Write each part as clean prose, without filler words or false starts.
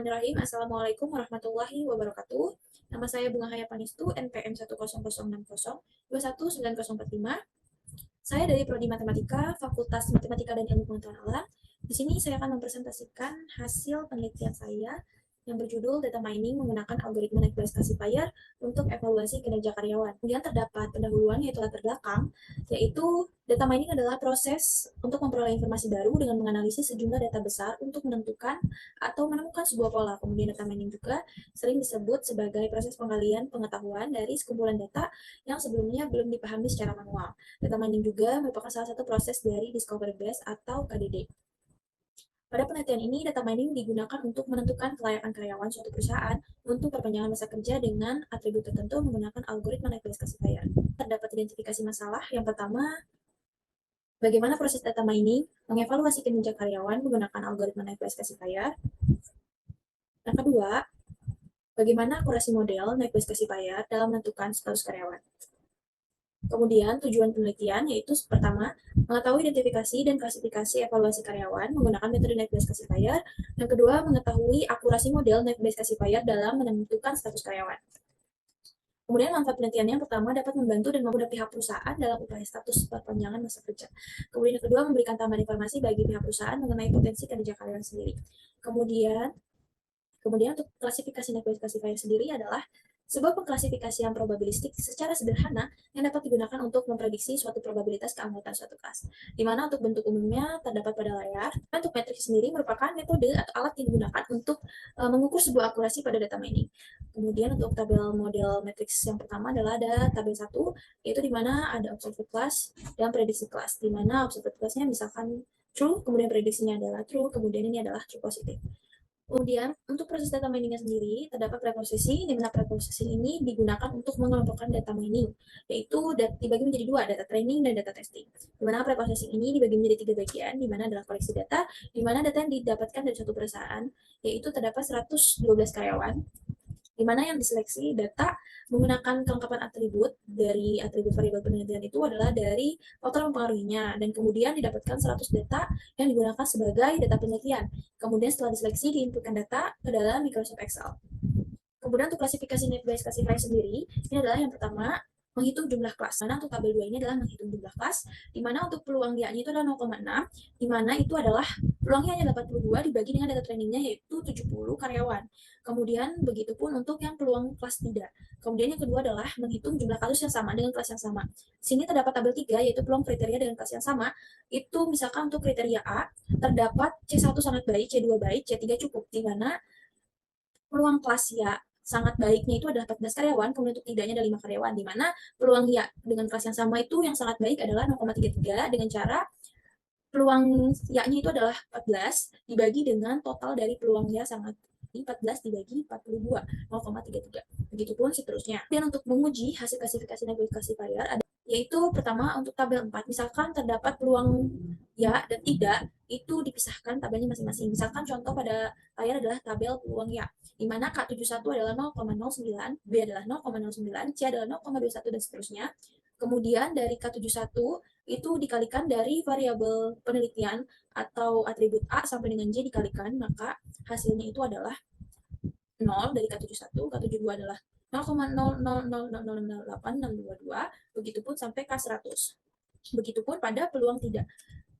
Bismillahirrahmanirrahim. Assalamualaikum warahmatullahi wabarakatuh. Nama saya Bunga Haya Panistu, NPM 1006021919045. Saya dari Prodi Matematika, Fakultas Matematika dan Ilmu Pengetahuan Alam. Di sini saya akan mempresentasikan hasil penelitian saya yang berjudul Data Mining menggunakan algoritma Netflix classifier untuk evaluasi kinerja karyawan. Kemudian terdapat pendahuluan yaitu latar belakang, yaitu data mining adalah proses untuk memperoleh informasi baru dengan menganalisis sejumlah data besar untuk menentukan atau menemukan sebuah pola. Kemudian data mining juga sering disebut sebagai proses penggalian pengetahuan dari sekumpulan data yang sebelumnya belum dipahami secara manual. Data mining juga merupakan salah satu proses dari discovery base atau KDD. Pada penelitian ini, data mining digunakan untuk menentukan kelayakan karyawan suatu perusahaan untuk perpanjangan masa kerja dengan atribut tertentu menggunakan algoritma Netflix classifier. Terdapat identifikasi masalah. Yang pertama, bagaimana proses data mining mengevaluasi kinerja karyawan menggunakan algoritma Netflix classifier. Yang kedua, bagaimana akurasi model Netflix classifier dalam menentukan status karyawan. Kemudian tujuan penelitian yaitu pertama, mengetahui identifikasi dan klasifikasi evaluasi karyawan menggunakan metode Net-Based Classifier. Yang kedua, mengetahui akurasi model Net-Based Classifier dalam menentukan status karyawan. Kemudian manfaat penelitian yang pertama dapat membantu dan memudahkan pihak perusahaan dalam upaya status perpanjangan masa kerja. Kemudian yang kedua, memberikan tambahan informasi bagi pihak perusahaan mengenai potensi kinerja karyawan sendiri. Kemudian untuk klasifikasi Net-Based Classifier sendiri adalah sebuah pengklasifikasian probabilistik secara sederhana yang dapat digunakan untuk memprediksi suatu probabilitas keanggotaan suatu kelas, di mana untuk bentuk umumnya terdapat pada layar. Untuk matriks sendiri merupakan metode atau alat yang digunakan untuk mengukur sebuah akurasi pada data mining. Kemudian untuk tabel model matriks yang pertama adalah ada tabel 1, yaitu di mana ada observed class dan prediksi class, di mana observed class-nya misalkan true, kemudian prediksinya adalah true, kemudian ini adalah true positive. Kemudian, untuk proses data mining sendiri, terdapat preprocessing, di mana preprocessing ini digunakan untuk mengelompokkan data mining, yaitu dibagi menjadi dua, data training dan data testing. Di mana preprocessing ini dibagi menjadi 3 bagian, di mana adalah koleksi data, di mana data yang didapatkan dari suatu perusahaan, yaitu terdapat 112 karyawan, di mana yang diseleksi data menggunakan kelengkapan atribut dari atribut variabel penelitian itu adalah dari faktor mempengaruhinya, dan kemudian didapatkan 100 data yang digunakan sebagai data penelitian. Kemudian setelah diseleksi, diinputkan data ke dalam Microsoft Excel. Kemudian untuk klasifikasi Net-Based Classifier sendiri, ini adalah yang pertama, menghitung jumlah kelas. Mana untuk tabel 2 ini adalah menghitung jumlah kelas, di mana untuk peluang dia-nya itu adalah 0,6, di mana itu adalah peluangnya hanya 82 dibagi dengan data trainingnya yaitu 70 karyawan. Kemudian begitupun untuk yang peluang kelas tidak. Kemudian yang kedua adalah menghitung jumlah kasus yang sama dengan kelas yang sama. Sini terdapat tabel 3 yaitu peluang kriteria dengan kelas yang sama. Itu misalkan untuk kriteria A terdapat C1 sangat baik, C2 baik, C3 cukup, di mana peluang kelas ya sangat baiknya itu adalah 14 karyawan, kemudian untuk tidaknya ada 5 karyawan, di mana peluang ya dengan kelas yang sama itu yang sangat baik adalah 0,33 dengan cara peluang ya-nya itu adalah 14 dibagi dengan total dari peluang ya sangat 14 dibagi 42, 0,33. Begitupun seterusnya. Dan untuk menguji hasil klasifikasi Net-Based Classifier ada yaitu pertama untuk tabel 4, misalkan terdapat peluang ya dan tidak, itu dipisahkan tabelnya masing-masing. Misalkan contoh pada layar adalah tabel peluang ya, di mana K71 adalah 0,09, B adalah 0,09, C adalah 0,21, dan seterusnya. Kemudian dari K71 itu dikalikan dari variabel penelitian atau atribut A sampai dengan J dikalikan, maka hasilnya itu adalah 0 dari K71, K72 adalah 0,000008622, begitupun sampai K100. Begitupun pada peluang tidak.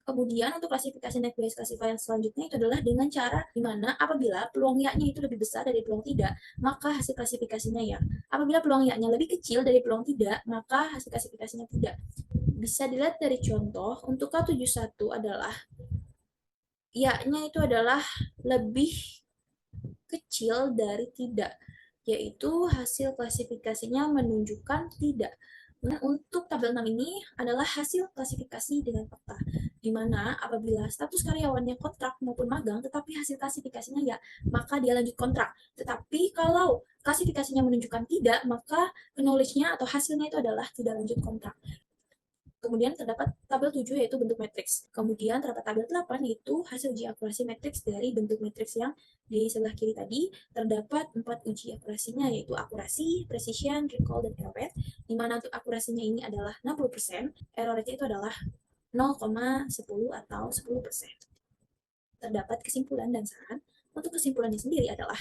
Kemudian untuk klasifikasi Net-Based Classifier selanjutnya itu adalah dengan cara di mana apabila peluang ya-nya itu lebih besar dari peluang tidak, maka hasil klasifikasinya ya. Apabila peluang ya-nya lebih kecil dari peluang tidak, maka hasil klasifikasinya tidak. Bisa dilihat dari contoh, untuk K71 adalah ya-nya itu adalah lebih kecil dari tidak, yaitu hasil klasifikasinya menunjukkan tidak. Nah, untuk tabel 6 ini adalah hasil klasifikasi dengan fakta, di mana apabila status karyawannya kontrak maupun magang, tetapi hasil klasifikasinya ya, maka dia lanjut kontrak. Tetapi kalau klasifikasinya menunjukkan tidak, maka knowledge-nya atau hasilnya itu adalah tidak lanjut kontrak. Kemudian terdapat tabel 7 yaitu bentuk matriks. Kemudian terdapat tabel 8 yaitu hasil uji akurasi matriks dari bentuk matriks yang di sebelah kiri tadi. Terdapat 4 uji akurasinya yaitu akurasi, precision, recall, dan error rate. Di mana untuk akurasinya ini adalah 60%, error rate itu adalah 0,10 atau 10%. Terdapat kesimpulan dan saran. Untuk kesimpulannya sendiri adalah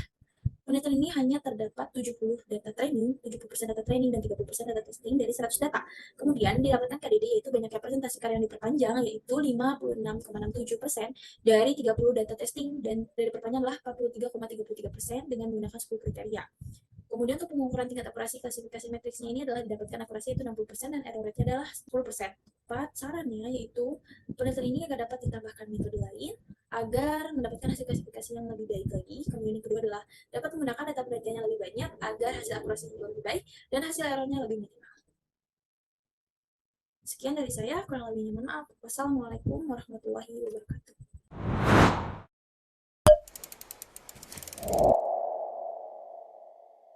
penelitian ini hanya terdapat 70 data training, 70% data training dan 30% data testing dari 100 data. Kemudian didapatkan KDD yaitu banyak representasi karya yang diperpanjang yaitu 56,67% dari 30 data testing dan dari perpanjang adalah 43,33% dengan menggunakan 10 kriteria. Kemudian untuk pengukuran tingkat akurasi klasifikasi matriksnya ini adalah didapatkan akurasi yaitu 60% dan error rate-nya adalah 10%. Sarannya yaitu penelitian ini agar dapat ditambahkan metode lain agar mendapatkan hasil klasifikasi yang lebih baik lagi. Kemudian yang kedua adalah dapat menggunakan data penelitiannya lebih banyak agar hasil akurasinya lebih baik dan hasil errornya lebih minimal. Sekian dari saya, kurang lebihnya mohon maaf. Wassalamualaikum warahmatullahi wabarakatuh.